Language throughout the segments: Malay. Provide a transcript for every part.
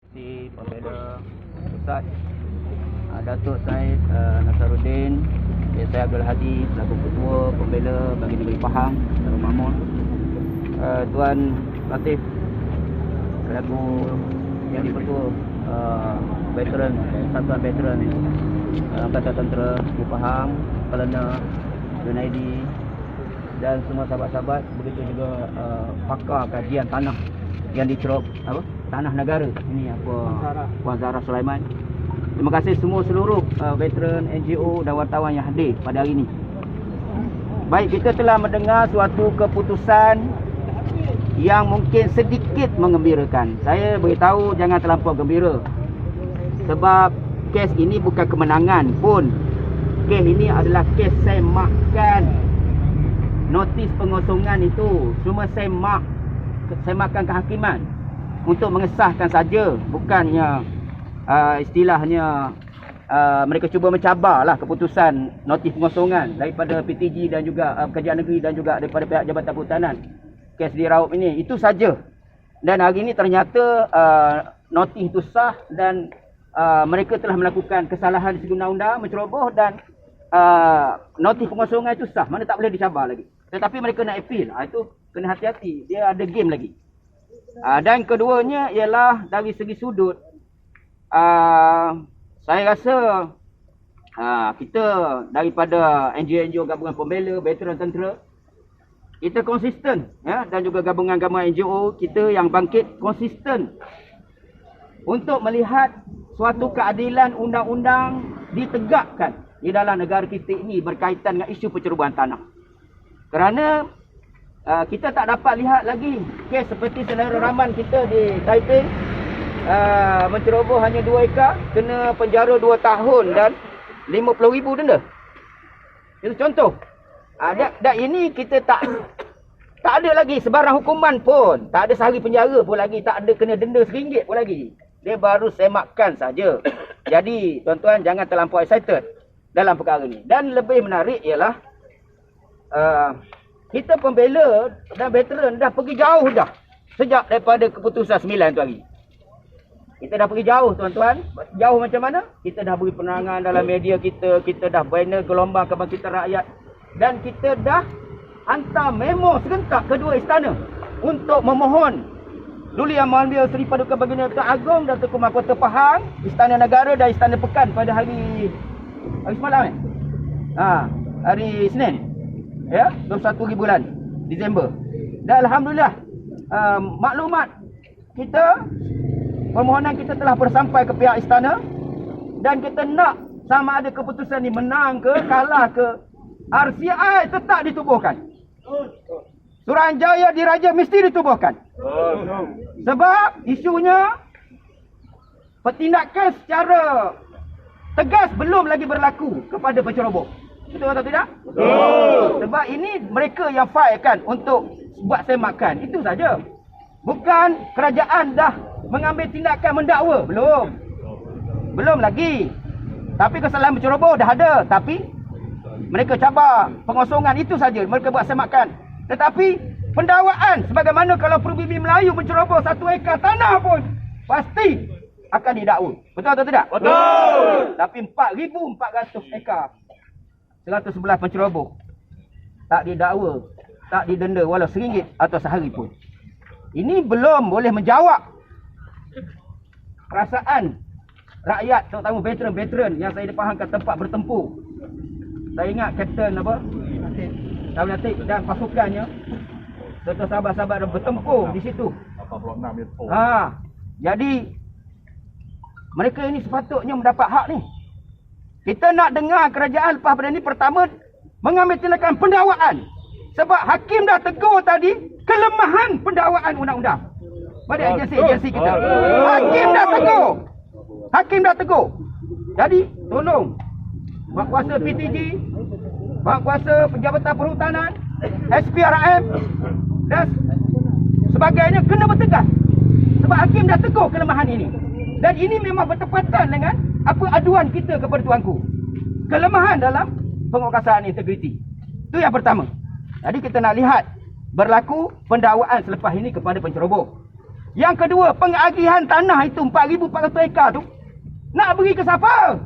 Si Pembela Pusat Datuk Syed Nasaruddin, saya Abdul Hadi selaku Ketua Pembela bagi Negeri Pahang Darul Ma'mun, Tuan Latif selaku Yang di-Ketua Veteran Satuan Veteran Angkatan Tentera di Pahang, Kelana Junaidi dan semua sahabat-sahabat, begitu juga pakar kajian tanah yang di Cerok Tanah Negara ini Puan Zahra Sulaiman. Terima kasih semua seluruh veteran, NGO dan wartawan yang hadir pada hari ini. Baik, kita telah mendengar suatu keputusan yang mungkin sedikit mengembirakan. Saya beritahu jangan terlampau gembira, sebab kes ini bukan kemenangan pun. Kes ini adalah kes semakan. Notis pengosongan itu cuma semakan kehakiman untuk mengesahkan saja, bukannya istilahnya mereka cuba mencabarlah keputusan notis pengosongan daripada PTG dan juga Kerajaan Negeri dan juga daripada pihak Jabatan Perhutanan kes di Raup ini. Itu saja. Dan hari ini ternyata notis itu sah dan mereka telah melakukan kesalahan di segi undang-undang, menceroboh, dan notis pengosongan itu sah, mana tak boleh dicabar lagi. Tetapi mereka nak appeal, itu kena hati-hati, dia ada game lagi. Dan keduanya ialah dari segi sudut, saya rasa kita daripada NGO gabungan pembela, veteran tentera, kita konsisten, ya, dan juga gabungan-gabungan NGO kita yang bangkit konsisten untuk melihat suatu keadilan undang-undang ditegakkan di dalam negara kita ini berkaitan dengan isu pencerobohan tanah. Kerana kita tak dapat lihat lagi kes seperti saudara Rahman kita di Taipei, menceroboh hanya 2 ekar, kena penjara 2 tahun dan 50,000 denda. Itu contoh. Dan ini kita tak ada lagi sebarang hukuman pun, tak ada sehari penjara pun lagi, tak ada kena denda RM1 pun lagi. Dia baru semakan saja. Jadi tuan-tuan jangan terlampau excited dalam perkara ini. Dan lebih menarik ialah kita pembela dan veteran dah pergi jauh dah sejak daripada keputusan 9 tu hari. Kita dah pergi jauh, tuan-tuan. Jauh macam mana? Kita dah beri penerangan dalam media kita, kita dah banner gelombang kebangkitan rakyat, dan kita dah hantar memo serentak kedua istana untuk memohon Duli Yang Mulia Seri Paduka Baginda Tuan Agong dan Tunku Mahkota Pahang, Istana Negara dan Istana Pekan pada hari semalam hari Isnin, ya, 21 bulan Disember. Dan alhamdulillah maklumat kita, permohonan kita telah bersampai ke pihak istana, dan kita nak sama ada keputusan ni menang ke kalah ke, RCI tetap ditubuhkan. Suruhanjaya Diraja mesti ditubuhkan. Sebab isunya pertindakan secara tegas belum lagi berlaku kepada penceroboh. Betul atau tidak? Betul. Sebab ini mereka yang file kan untuk buat semakan. Itu saja. Bukan kerajaan dah mengambil tindakan mendakwa. Belum lagi. Tapi kesalahan penceroboh dah ada. Tapi mereka cabar pengosongan, itu saja. Mereka buat semakan. Tetapi pendakwaan, sebagaimana kalau Pribumi Melayu menceroboh 1 ekar tanah pun pasti akan didakwa. Betul atau tidak? Betul. Tapi 4,400 ekar 111 penceroboh tak didakwa, tak didenda walau RM1 atau sehari pun. Ini belum boleh menjawab perasaan rakyat, terutama veteran-veteran yang saya dipahamkan tempat bertempur. Saya ingat Kapten Tawil Atik dan pasukannya serta sahabat-sahabat yang bertempur di situ. 86 itu. Jadi mereka ini sepatutnya mendapat hak ni. Kita nak dengar kerajaan lepas pada ni, pertama mengambil tindakan pendakwaan. Sebab hakim dah tegur tadi kelemahan pendakwaan undang-undang pada agensi-agensi kita. Hakim dah tegur. Jadi tolong Mahkuasa PTG, Mahkuasa Penjabatan Perhutanan, SPRM dan sebagainya kena bertegas. Sebab hakim dah tegur kelemahan ini. Dan ini memang bertepatan dengan apa aduan kita kepada tuanku. Kelemahan dalam penguasaan integriti. Itu yang pertama. Jadi kita nak lihat berlaku pendakwaan selepas ini kepada penceroboh. Yang kedua, pengagihan tanah itu 4,400 ekar tu nak beri ke siapa?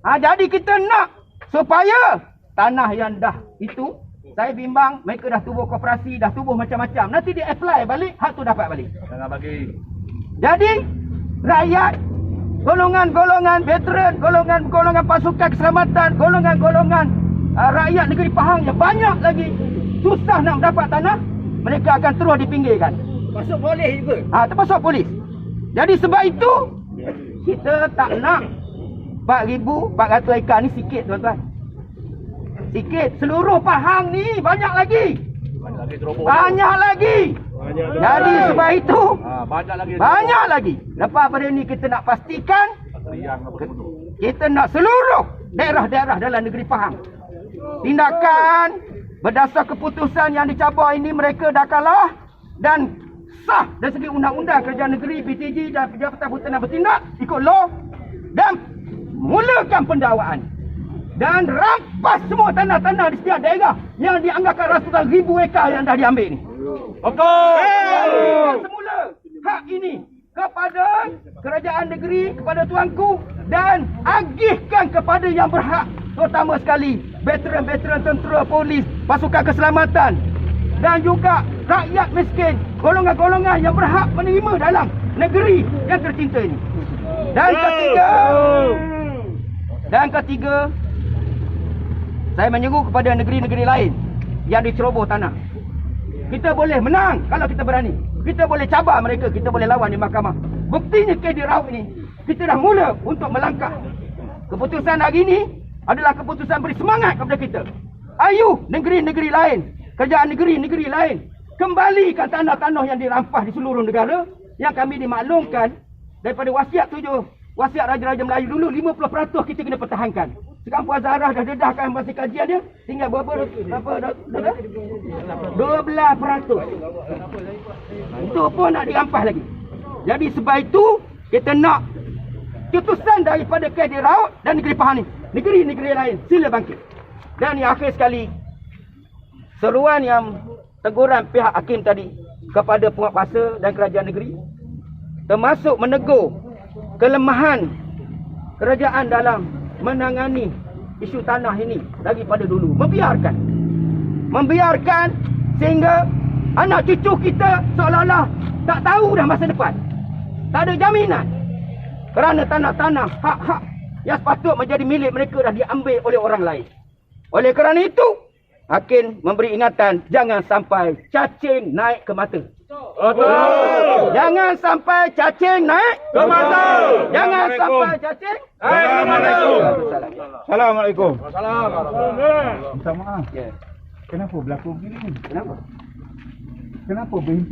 Jadi kita nak supaya tanah yang dah itu, saya bimbang mereka dah tubuh koperasi, dah tubuh macam-macam. Nanti dia apply balik, hak tu dapat balik. Jangan bagi. Jadi rakyat, golongan-golongan veteran, golongan-golongan pasukan keselamatan, golongan-golongan rakyat negeri Pahang yang banyak lagi susah nak mendapat tanah, mereka akan terus dipinggirkan. Masuk polis juga. Termasuk polis. Jadi sebab itu kita tak nak 4,400 ekar ni sikit, tuan-tuan. Sikit. Seluruh Pahang ni banyak lagi. Banyak lagi. Jadi sebab itu banyak lagi. Lepas pada ni kita nak pastikan kita nak seluruh daerah-daerah dalam negeri Pahang tindakan berdasar keputusan yang dicabar ini mereka dah kalah dan sah dari segi undang-undang kerajaan negeri, PTG dan Jabatan Hutan bertindak ikut law dan mulakan pendakwaan dan rampas semua tanah-tanah di setiap daerah yang dianggarkan ratusan ribu ekar yang dah diambil ni. Betul. Semula hak ini kepada kerajaan negeri, kepada tuanku dan agihkan kepada yang berhak, terutama sekali veteran-veteran tentera, polis, pasukan keselamatan dan juga rakyat miskin, golongan-golongan yang berhak menerima dalam negeri yang tercinta ini. Dan ketiga, saya menyeru kepada negeri-negeri lain yang diceroboh tanah. Kita boleh menang kalau kita berani. Kita boleh cabar mereka, kita boleh lawan di mahkamah. Buktinya KD Raub ini, kita dah mula untuk melangkah. Keputusan hari ini adalah keputusan beri semangat kepada kita. Ayo negeri-negeri lain, kerajaan negeri-negeri lain, kembalikan tanah-tanah yang dirampas di seluruh negara yang kami dimaklumkan daripada wasiat Raja-Raja Melayu dulu 50% kita kena pertahankan. Sekarang Puan Zahra dah dedahkan masih kajian dia, tinggal berapa 12%. Itu pun nak dirampas lagi. Jadi sebab itu kita nak keputusan daripada KD Raub dan negeri Pahang ni, negeri-negeri lain sila bangkit. Dan yang akhir sekali, seruan yang teguran pihak hakim tadi kepada penguatkuasa dan kerajaan negeri, termasuk menegur kelemahan kerajaan dalam menangani isu tanah ini daripada dulu. Membiarkan sehingga anak cucu kita seolah-olah tak tahu dah masa depan. Tak ada jaminan. Kerana tanah-tanah, hak-hak yang sepatut menjadi milik mereka dah diambil oleh orang lain. Oleh kerana itu, hakim memberi ingatan jangan sampai cacing naik ke mata. Jangan sampai cacing naik ke mata. Jangan sampai cacing naik ke mata. Assalamualaikum. Assalamualaikum. Minta maaf. Kenapa berlaku begini? Kenapa? Kenapa berhimpun?